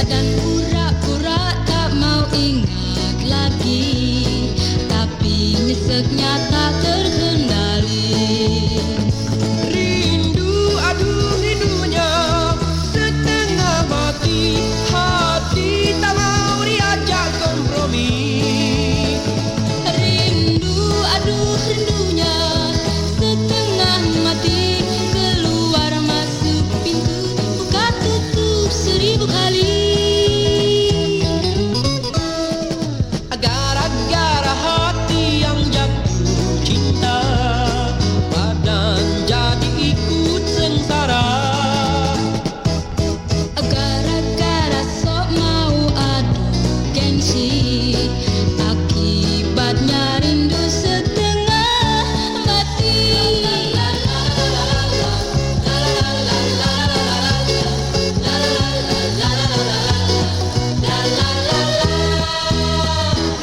Dan pura-pura tak mau ingat lagi, tapi nyeseknya tak terkendali. Rindu, aduh rindunya setengah mati, hati tak mau diajak kompromi. Rindu, aduh rindunya setengah mati, keluar masuk pintu, buka tutup 1000 kali. Gara-gara hati yang jatuh cinta, badan jadi ikut sengsara. Gara-gara sok mau adu gengsi, akibatnya rindu setengah mati.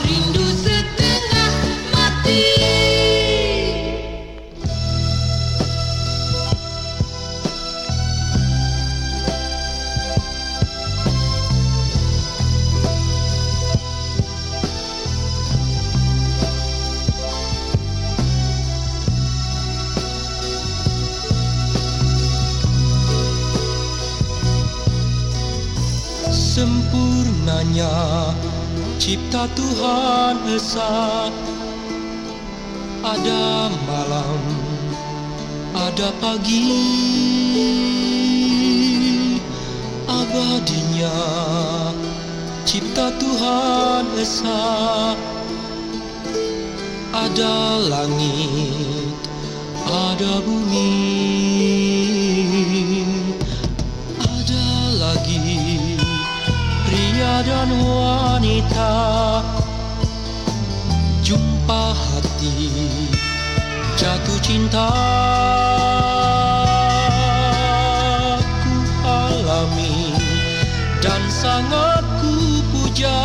Rindu setengah mati. Sempurnanya cipta Tuhan Esa, ada malam, ada pagi, abadinya cipta Tuhan Esa, ada langit, ada bumi, ada lagi pria dan wanita, jumpa hati jatuh cinta. Ku alami dan sangat ku puja,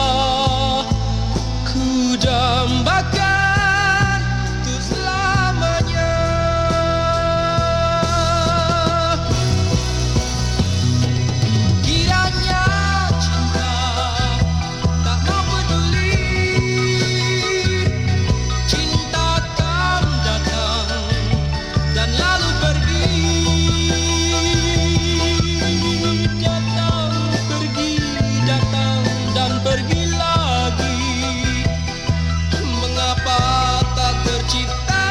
ku dambakan untuk selamanya. Kiranya cinta tak mau peduli, cinta akan datang dan lalu pergi, datang pergi, datang dan pergi lagi. Mengapa tak tercipta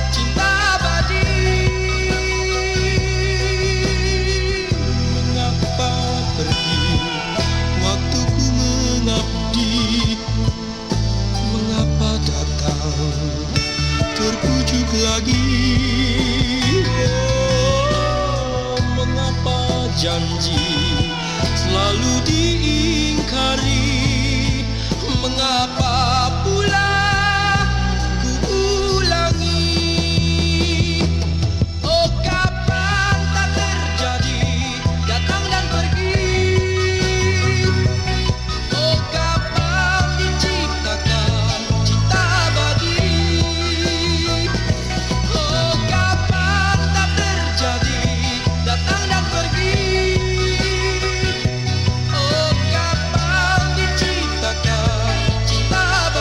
cinta abadi? Mengapa pergi waktuku mengabdi? Mengapa datang terpujuk lagi? Oh, mengapa janji selalu diingkari? Mengapa pula ku ulangi? Oh, kapan tak terjadi, datang dan pergi? Oh, kapan diciptakan cinta abadi? Oh, kapan tak terjadi, datang dan pergi? Oh, kapan diciptakan cinta abadi?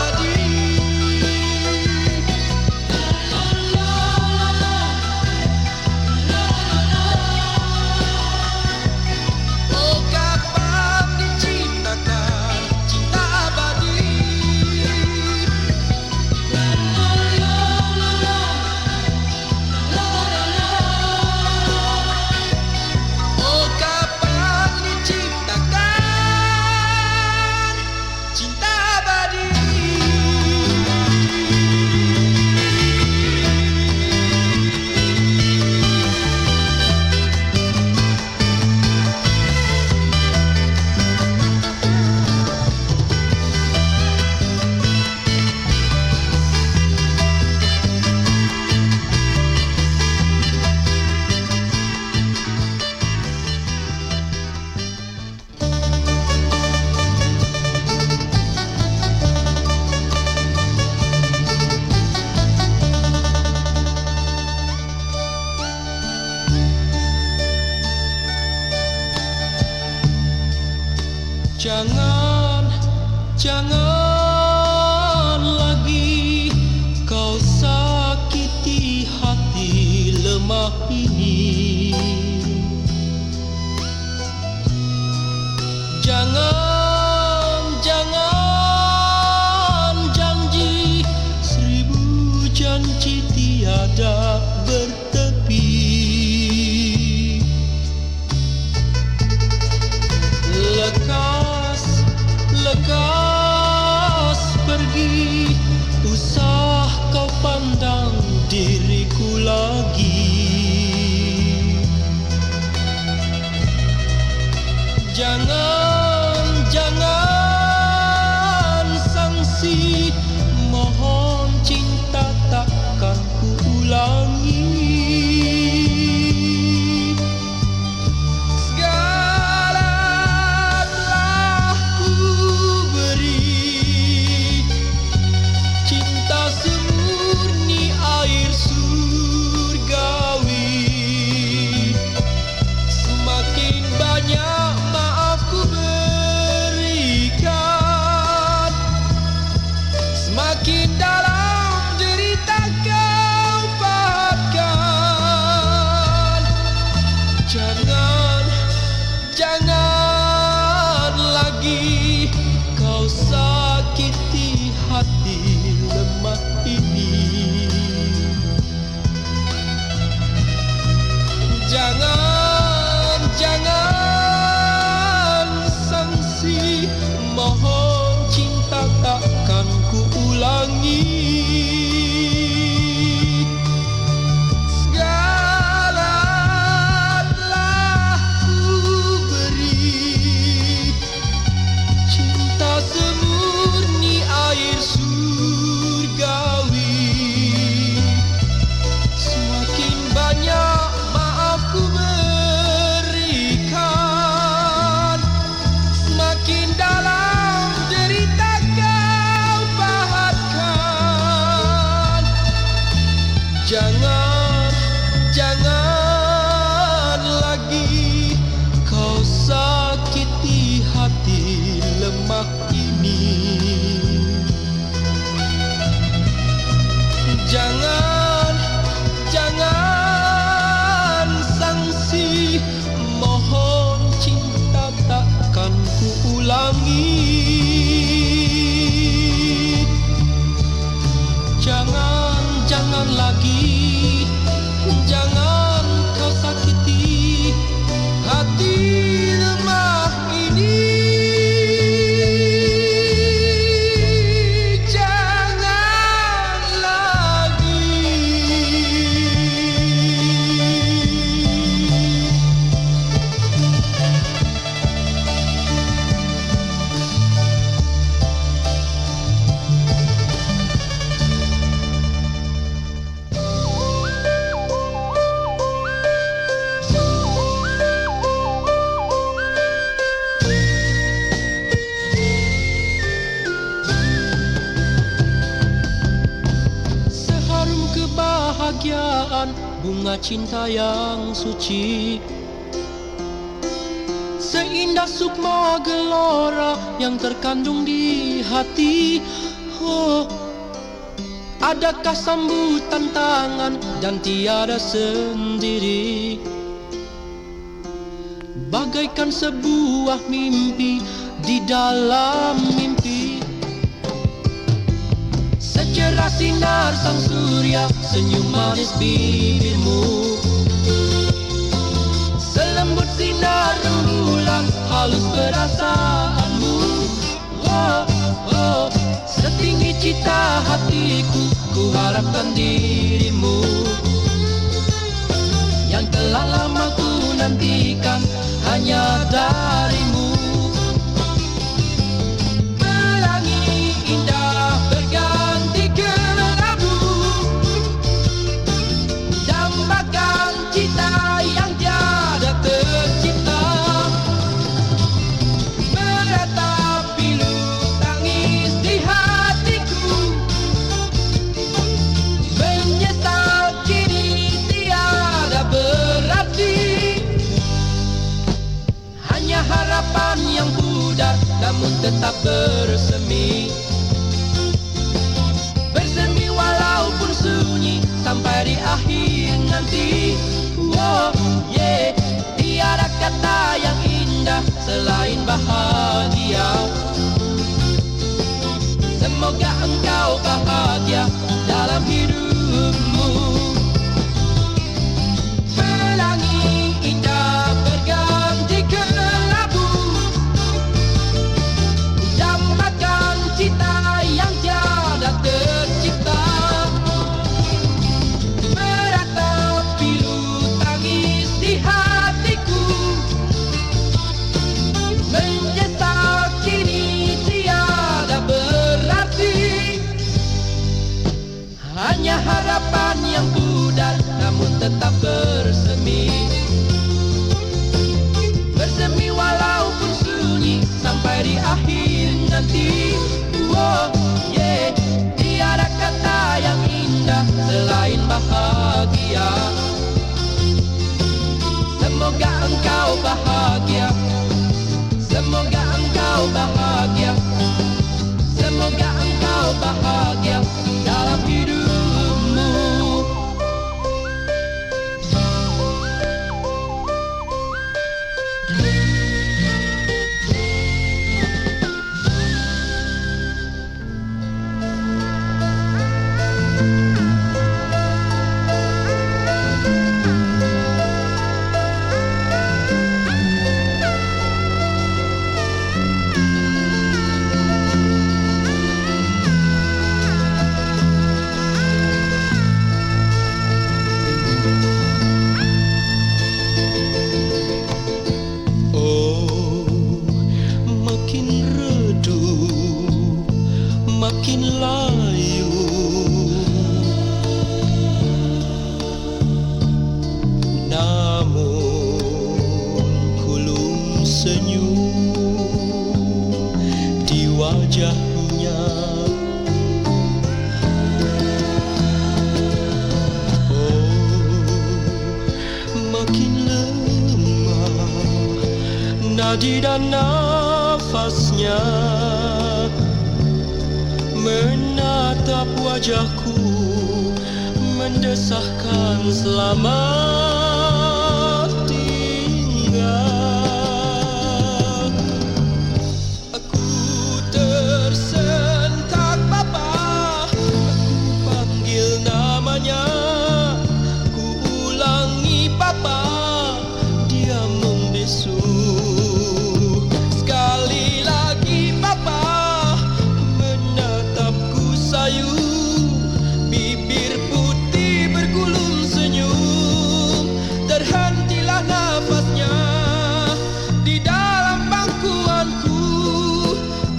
tiada bertepi. Lekas pergi, usah kau pandang diriku lagi. Jangan sangsi, mohon cinta takkan ku ulangi. Semakin dalam derita kau pahatkan. Jangan lagi kau sakiti hati lemah ini. Jangan sangsi, mohon cinta takkan ku ulangi. Segala telah ku beri, cinta semurni air surgawi. Semakin banyak maaf ku berikan, semakin dalam derita kau pahatkan. Jangan lagi kau sakiti hati lemah ini. Jangan sangsi, mohon cinta takkan ku ulangi. Jangan lagi, jangan kau sakiti hati lemah ini. Jangan lagi. Kebahagiaan, bunga cinta yang suci, seindah sukma gelora yang terkandung di hati. Oh, adakah sambutan tangan dan tiada sendiri, bagaikan sebuah mimpi di dalam mimpi. Secerah sinar sang surya, senyum manis bibirmu, selembut sinar rembulan, halus perasaanmu. Oh, oh, setinggi cita hatiku, ku harapkan dirimu, yang telah lama ku nantikan hanya darimu. Harapan yang pudar namun tetap bersemi, bersemi walaupun sunyi sampai di akhir nanti. Oh yeah, tiada kata yang indah selain bahagia. Semoga engkau bahagia dalam hidupmu. harapan yang pudar namun tetap bersemi. Bersemi walaupun sunyi sampai di akhir nanti. Oh yeah, tiada kata yang indah selain bahagia. Semoga engkau bahagia. Semoga engkau bahagia. Semoga engkau bahagia dalam hidupmu. Makin layu, namun kulum senyum di wajahnya. Oh, makin lemah nadi dan nafasnya, menatap wajahku, mendesahkan selamat tinggal. Aku tersentak Papa, aku panggil namanya, ku ulangi Papa, dia membisu. Sekali lagi Papa, sayu, bibir putih bergulung senyum, terhentilah nafasnya di dalam pangkuanku,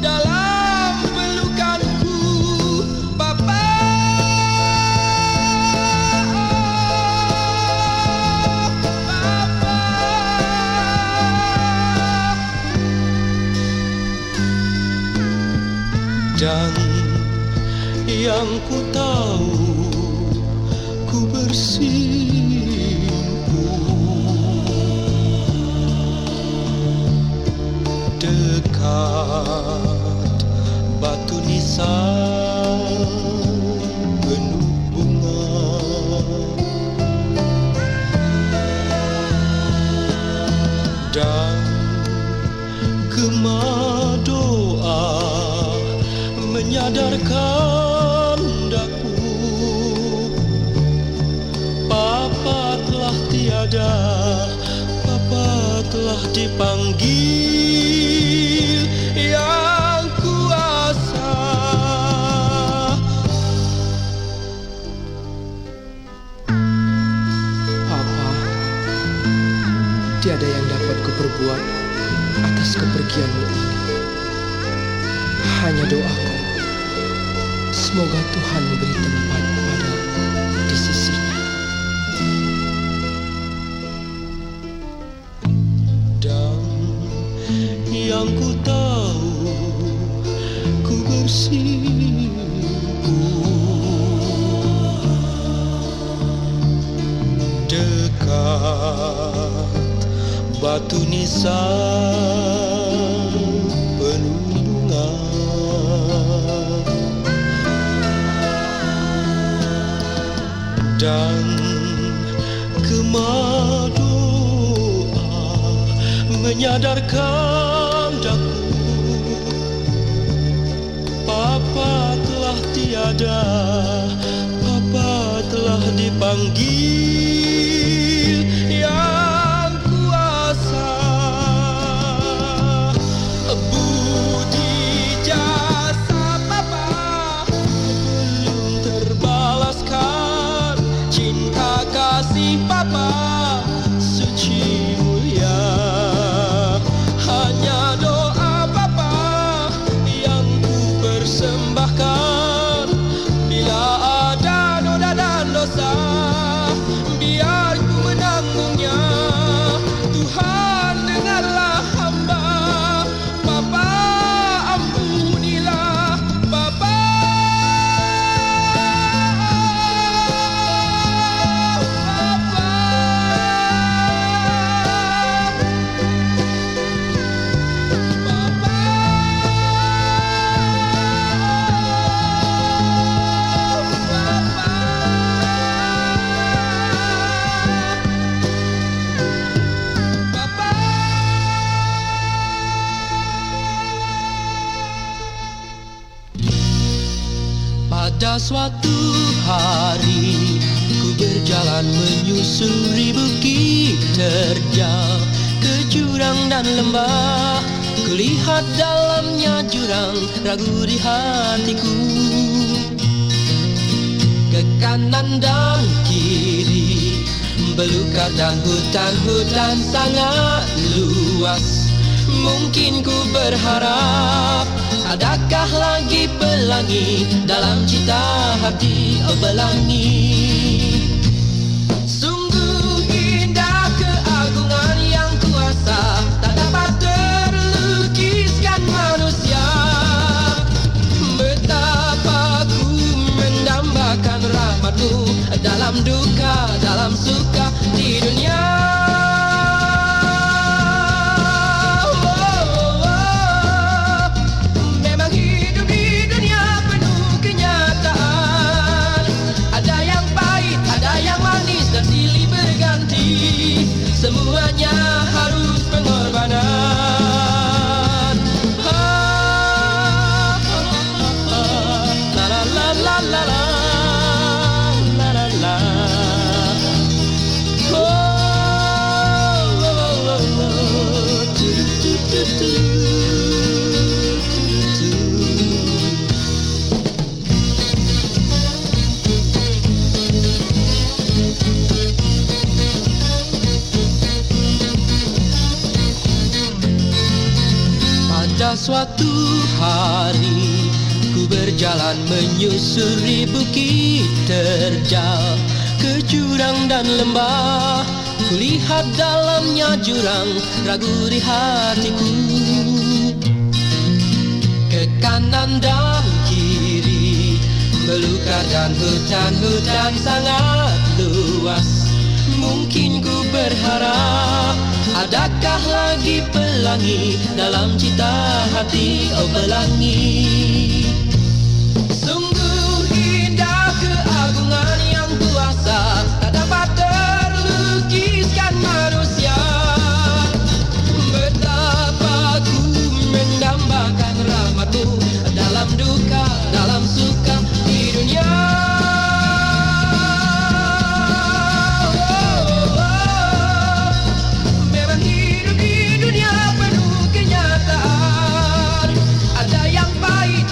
dalam pelukanku, Papa. Papa. Dan yang ku tahu, ku bersimpu dekat batu nisan penuh bunga. Dan gema doa menyadarkan daku, Papa telah tiada, Papa telah dipanggil Yang Kuasa. Papa, tiada yang dapat kuperbuat atas kepergianmu ini. Hanya doaku, semoga Tuhan memberi tempat padaku di sisinya. Dan yang ku tahu, ku bersimpu dekat batu nisan penuh bunga. Dan gema doa menyadarkan daku, Papa telah tiada, Papa telah dipanggil Yang Kuasa. Budi jasa Papa belum terbalaskan, cinta kasih Papa suci mulia. Hanya doa Papa yang ku persembahkan bila ada noda dan Pada suatu hari ku berjalan menyusuri bukit terjal ke jurang dan lembah. Kulihat dalamnya jurang, ragu di hatiku. Ke kanan dan kiri belukar dan hutan-hutan sangat luas. Mungkin ku berharap adakah lagi pelangi dalam cita hati, oh pelangi. Sungguh indah keagungan yang kuasa, tak dapat terlukiskan manusia. Betapa ku mendambakan rahmatmu dalam duka, dalam suka di dunia. Semuanya harus pengorbanan. La la la la la la la la la. Oh, oh, oh, oh, oh. Tu, tu, tu, tu, tu. Pada suatu hari ku berjalan menyusuri bukit terjal ke jurang dan lembah. Kulihat dalamnya jurang, ragu di hatiku. Ke kanan dan kiri belukar dan hutan-hutan sangat luas. Mungkin ku berharap adakah lagi pelangi dalam cita hati, oh pelangi. Sungguh indah keagungan yang kuasa, tak dapat terlukiskan manusia. Betapa ku mendambakan rahmatmu dalam duka, dalam suka di dunia.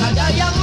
Ada yang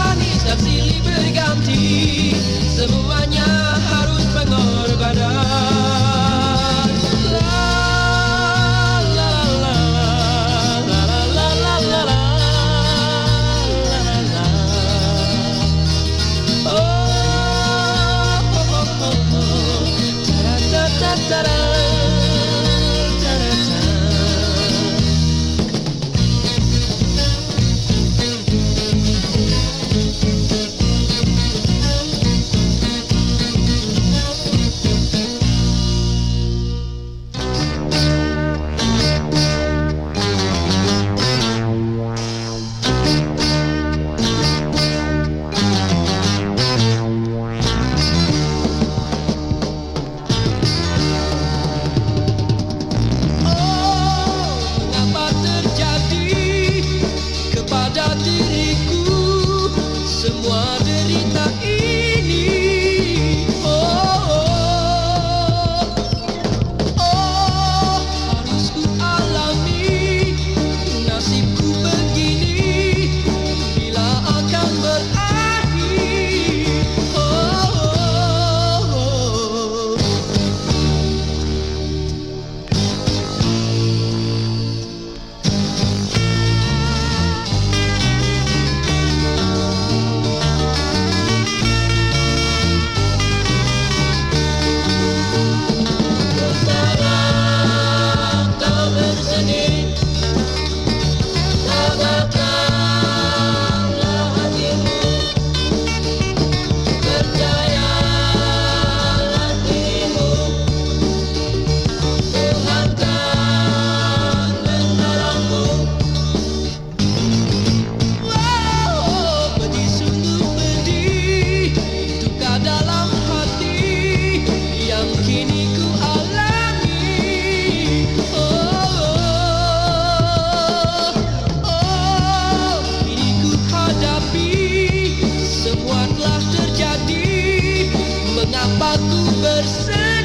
aku bersedih.